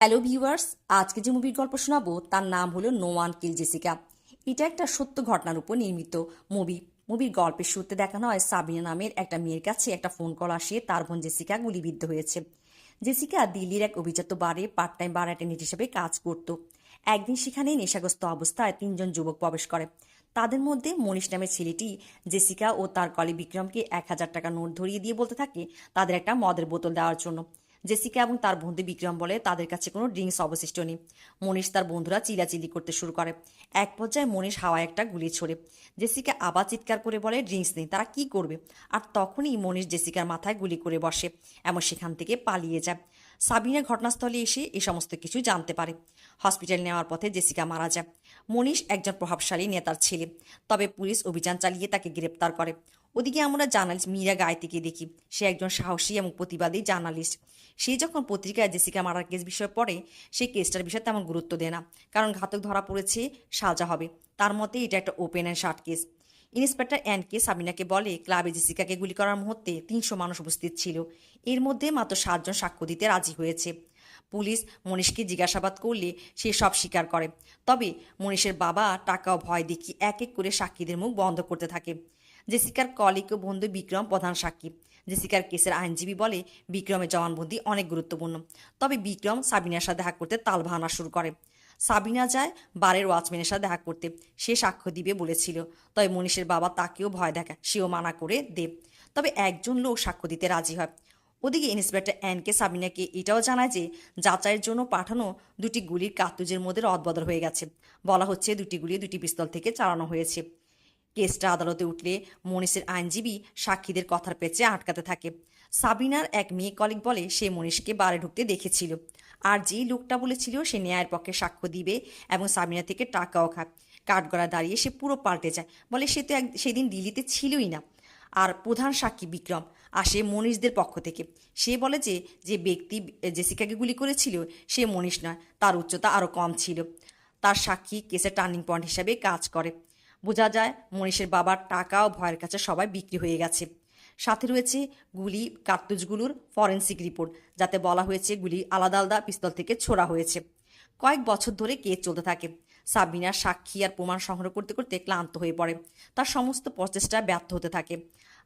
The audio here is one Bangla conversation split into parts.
হ্যালো ভিউয়ার্স, আজকে যে মুভির গল্প শোনাবো তার নাম হলো নো ওয়ান কিল জেসিকা। এটা একটা সত্য ঘটনার উপর নির্মিত মুভি। মুভির গল্পের শুরুতে দেখানো হয় সাবিনা নামের একটা মেয়ের কাছে একটা ফোন কল আসে, তার বোন জেসিকা গুলিবিদ্ধ হয়েছে। জেসিকা দিল্লির এক অভিজাত বারে পার্ট টাইম বার অ্যাটেন্ডেন্ট হিসেবে কাজ করত। একদিন সেখানে নেশাগ্রস্ত অবস্থায় তিনজন যুবক প্রবেশ করে। তাদের মধ্যে মনীষ নামের ছেলেটি জেসিকা ও তার কলিগ বিক্রমকে 1,000 টাকা নোট ধরিয়ে দিয়ে বলতে থাকে তাদের একটা মদের বোতল দেওয়ার জন্য। জেসিকা এবং তার বন্ধু বিক্রম বলে তাদের কাছে কোনো ড্রিঙ্কস অবশিষ্ট নেই। মনীষ তার বন্ধুরা চিল্লাচিল্লি করতে শুরু করে। এক পর্যায়ে মনীষ হাওয়ায় একটা গুলি ছোড়ে। জেসিকা আবার চিৎকার করে বলে ড্রিঙ্কস নেই, তারা কি করবে? আর তখনই মনীষ জেসিকার মাথায় গুলি করে বসে এবং সেখান থেকে পালিয়ে যায়। সাবিনা ঘটনাস্থলে এসে এই সমস্ত কিছু জানতে পারে। হসপিটাল নেওয়ার পথে জেসিকা মারা যায়। মনীষ একজন প্রভাবশালী নেতার ছেলে, তবে পুলিশ অভিযান চালিয়ে তাকে গ্রেপ্তার করে। ওদিকে আমরা জার্নালিস্ট মীরা গায়েতিকে দেখি। সে একজন সাহসী এবং প্রতিবাদী জার্নালিস্ট। সে যখন পত্রিকায় জেসিকা মারার কেস বিষয়ে পড়ে, সে কেসটার বিষয়ে তেমন গুরুত্ব দেয় না, কারণ ঘাতক ধরা পড়েছে, সাজা হবে। তার মতে এটা একটা open and shut case. Inspector অ্যানকে সাবিনাকে বলে ক্লাবে জেসিকাকে গুলি করার মুহূর্তে 300 মানুষ উপস্থিত ছিল। এর মধ্যে মাত্র 7 জন সাক্ষ্য দিতে রাজি হয়েছে। পুলিশ মনীষকে জিজ্ঞাসাবাদ করলে সে সব স্বীকার করে। তবে মনীষের বাবা টাকা ও ভয় দেখিয়ে এক এক করে সাক্ষীদের মুখ বন্ধ করতে থাকে। জেসিকার কলিগ ও বন্ধু বিক্রম প্রধান সাক্ষী। জেসিকার কেসের আইনজীবী বলে বিক্রমের জবানবন্দি অনেক গুরুত্বপূর্ণ। তবে বিক্রম সাবিনার সাথে দেখা করতে তাল ভাঙা শুরু করে। সাবিনা যায় বারের ওয়াচম্যানের সাথে দেখা করতে, সে সাক্ষ্য দিবে বলেছিল। তবে মনীষের বাবা তাকেও ভয় দেখায়, সেও মানা করে দেব। তবে একজন লোক সাক্ষ্য দিতে রাজি হয়। ওদিকে ইন্সপেক্টর অ্যানকে সাবিনাকে এটাও জানায় যে যাচাইয়ের জন্য পাঠানো দুটি গুলির কার্তুজের মধ্যে রদবদল হয়ে গেছে। বলা হচ্ছে দুটি গুলি দুটি পিস্তল থেকে চালানো হয়েছে। কেসটা আদালতে উঠলে মনীষের আইনজীবী সাক্ষীদের কথার পেঁচে আটকাতে থাকে। সাবিনার এক মেয়ে কলিগ বলে সে মনীষকে বারে ঢুকতে দেখেছিল। আর যেই লোকটা বলেছিল সে ন্যায়ের পক্ষে সাক্ষ্য দিবে এবং সাবিনা থেকে টাকাও খায়, কাঠগড়ায় দাঁড়িয়ে সে পুরো পাল্টে যায়, বলে সে তো সেদিন দিল্লিতে ছিলই না। আর প্রধান সাক্ষী বিক্রম আসে মনীষদের পক্ষ থেকে। সে বলে যে যে ব্যক্তি জেসিকাকে গুলি করেছিল সে মনীষ নয়, তার উচ্চতা আরও কম ছিল। তার সাক্ষী কেসের টার্নিং পয়েন্ট হিসাবে কাজ করে। বোঝা যায় মনীষের বাবার টাকা ও ভয়ের কাছে সবাই বিক্রি হয়ে গেছে। সাথে রয়েছে গুলি কার্তুজগুলোর ফরেন্সিক রিপোর্ট, যাতে বলা হয়েছে গুলি আলাদা আলাদা পিস্তল থেকে ছোড়া হয়েছে। কয়েক বছর ধরে কেস চলতে থাকে। সাবিনার সাক্ষী আর প্রমাণ সংগ্রহ করতে করতে ক্লান্ত হয়ে পড়ে। তার সমস্ত প্রচেষ্টা ব্যর্থ হতে থাকে।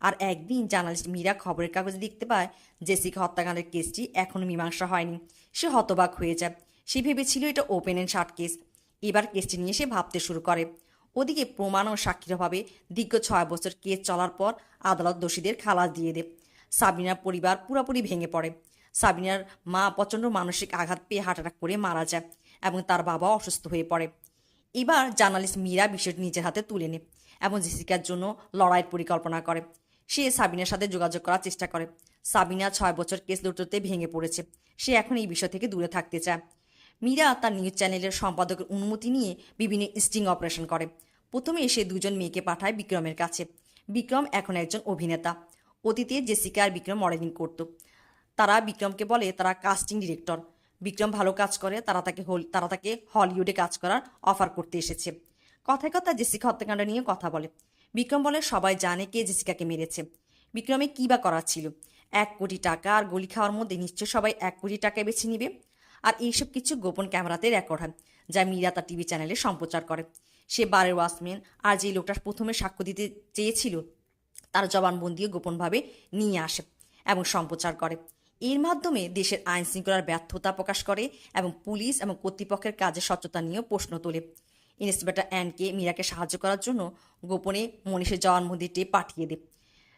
আর একদিন জার্নালিস্ট মীরা খবরের কাগজে দেখতে পায় জেসিকা হত্যাকাণ্ডের কেসটি এখনও মীমাংসা হয়নি। সে হতবাক হয়ে যায়। সে ভেবেছিল এটা ওপেন অ্যান্ড শার্ট কেস। এবার কেসটি নিয়ে সে ভাবতে শুরু করে। ওদিকে প্রমাণ ও সাক্ষীর অভাবে দীর্ঘ 6 বছর কেস চলার পর আদালত দোষীদের খালাস দিয়ে দেয়। সাবিনার পরিবার পুরোপুরি ভেঙে পড়ে। সাবিনার মা প্রচণ্ড মানসিক আঘাত পেয়ে হার্ট অ্যাটাক করে মারা যায় এবং তার বাবা অসুস্থ হয়ে পড়ে। এবার জার্নালিস্ট মীরা বিষয়টি নিজের হাতে তুলে নেয় এবং জেসিকার জন্য লড়াইয়ের পরিকল্পনা করে। সে সাবিনার সাথে যোগাযোগ করার চেষ্টা করে। সাবিনা 6 বছর কেস লড়তে ভেঙে পড়েছে। সে এখন এই বিষয় থেকে দূরে থাকতে চায়। মীরা তার নিউজ চ্যানেলের সম্পাদকের অনুমতি নিয়ে বিভিন্ন স্টিং অপারেশন করে। প্রথমে সে 2জন মেয়েকে পাঠায় বিক্রমের কাছে। বিক্রম এখন একজন অভিনেতা। অতীতে জেসিকা আর বিক্রম মডেলিং করত। তারা বিক্রমকে বলে তারা কাস্টিং ডিরেক্টর। বিক্রম ভালো কাজ করে, তারা তাকে হলিউডে কাজ করার অফার করতে এসেছে। কথায় কথা জেসিকা হত্যাকাণ্ড নিয়ে কথা বলে। বিক্রম বলে সবাই জানে কে জেসিকাকে মেরেছে। বিক্রমে কী বা করার ছিল? 1 কোটি টাকা আর গুলি খাওয়ার মধ্যে নিশ্চয় সবাই 1 কোটি টাকায় বেছে নিবে। আর এইসব কিছু গোপন ক্যামেরাতে রেকর্ড হয়, যা মীরা তার টিভি চ্যানেলে সম্প্রচার করে। সে বারের ওয়াচম্যান আর যে লোকটা প্রথমে সাক্ষ্য দিতে চেয়েছিল তার জবানবন্দিও গোপনভাবে নিয়ে আসে এবং সম্প্রচার করে। এর মাধ্যমে দেশের আইন শৃঙ্খলার ব্যর্থতা প্রকাশ করে এবং পুলিশ এবং কর্তৃপক্ষের কাজের স্বচ্ছতা নিয়েও প্রশ্ন তোলে। ইন্সপেক্টর অ্যানকে মীরাকে সাহায্য করার জন্য গোপনে মনীষের জবানবন্দি টেপ পাঠিয়ে দেয়,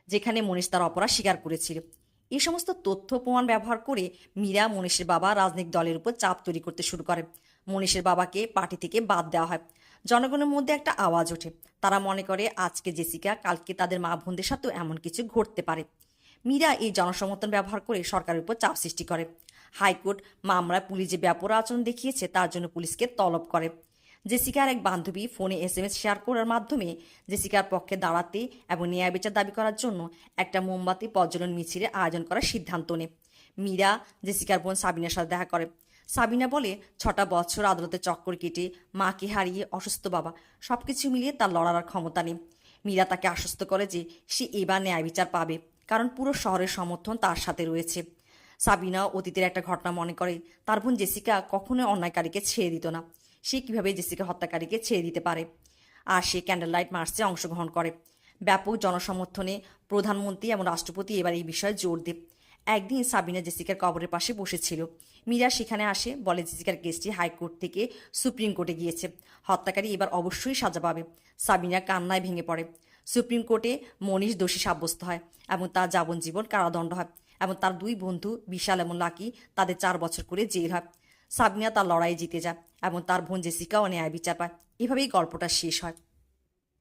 যেখানে মনীষ তার অপরাধ স্বীকার করেছিল। এই সমস্ত তথ্য প্রমাণ ব্যবহার করে মীরা মনীষের বাবা রাজনৈতিক দলের উপর চাপ তৈরি করতে শুরু করে। মনীষের বাবাকে পার্টি থেকে বাদ দেওয়া হয়। জনগণের মধ্যে একটা আওয়াজ ওঠে। তারা মনে করে আজকে জেসিকা, কালকে তাদের মা বোনদের সাথেও এমন কিছু ঘটতে পারে। মীরা এই জনসমর্থন ব্যবহার করে সরকারের উপর চাপ সৃষ্টি করে। হাইকোর্ট মামলায় পুলিশ যে ব্যাপক আচরণ দেখিয়েছে তার জন্য পুলিশকে তলব করে। জেসিকার এক বান্ধবী ফোনে SMS শেয়ার করার মাধ্যমে জেসিকার পক্ষে দাঁড়াতে এবং ন্যায় বিচার দাবি করার জন্য একটা মোমবাতি প্রজ্বলন মিছিলের আয়োজন করার সিদ্ধান্ত নেয়। মীরা জেসিকার বোন সাবিনার সাথে দেখা করে। সাবিনা বলে 6টা বছর আদালতে চক্কর কেটে মাকে হারিয়ে অসুস্থ বাবা, সব কিছু মিলিয়ে তার লড়ার ক্ষমতা নেই। মীরা তাকে আশ্বস্ত করে যে সে এবার ন্যায় বিচার পাবে, কারণ পুরো শহরের সমর্থন তার সাথে রয়েছে। সাবিনা অতীতের একটা ঘটনা মনে করে। তার বোন জেসিকা কখনোই অন্যায়কারীকে ছেড়ে দিত না। সে কিভাবে জেসিকা হত্যাকারীকে ছেড়ে দিতে পারে। আর সে ক্যান্ডেল লাইট মার্চে অংশগ্রহণ করে। ব্যাপক জনসমর্থনে প্রধানমন্ত্রী এবং রাষ্ট্রপতি এবার এই বিষয়ে জোর দেয়। একদিন সাবিনা জেসিকার কবরের পাশে বসেছিল। মীরা সেখানে আসে, বলে জেসিকার কেসটি হাইকোর্ট থেকে সুপ্রিম কোর্টে গিয়েছে। হত্যাকারী এবার অবশ্যই সাজা পাবে। সাবিনা কান্নায় ভেঙে পড়ে। সুপ্রিম কোর্টে মনীষ দোষী সাব্যস্ত হয় এবং তার যাবজ্জীবন কারাদণ্ড হয় এবং তার দুই বন্ধু বিশাল এবং লাকি, তাদের 4 বছর করে জেল হয়। সাবিনা তার লড়াই জিতে যায় এবং তার বোন জেসিকাও ন্যায় বিচার পায়। এভাবেই গল্পটা শেষ হয়।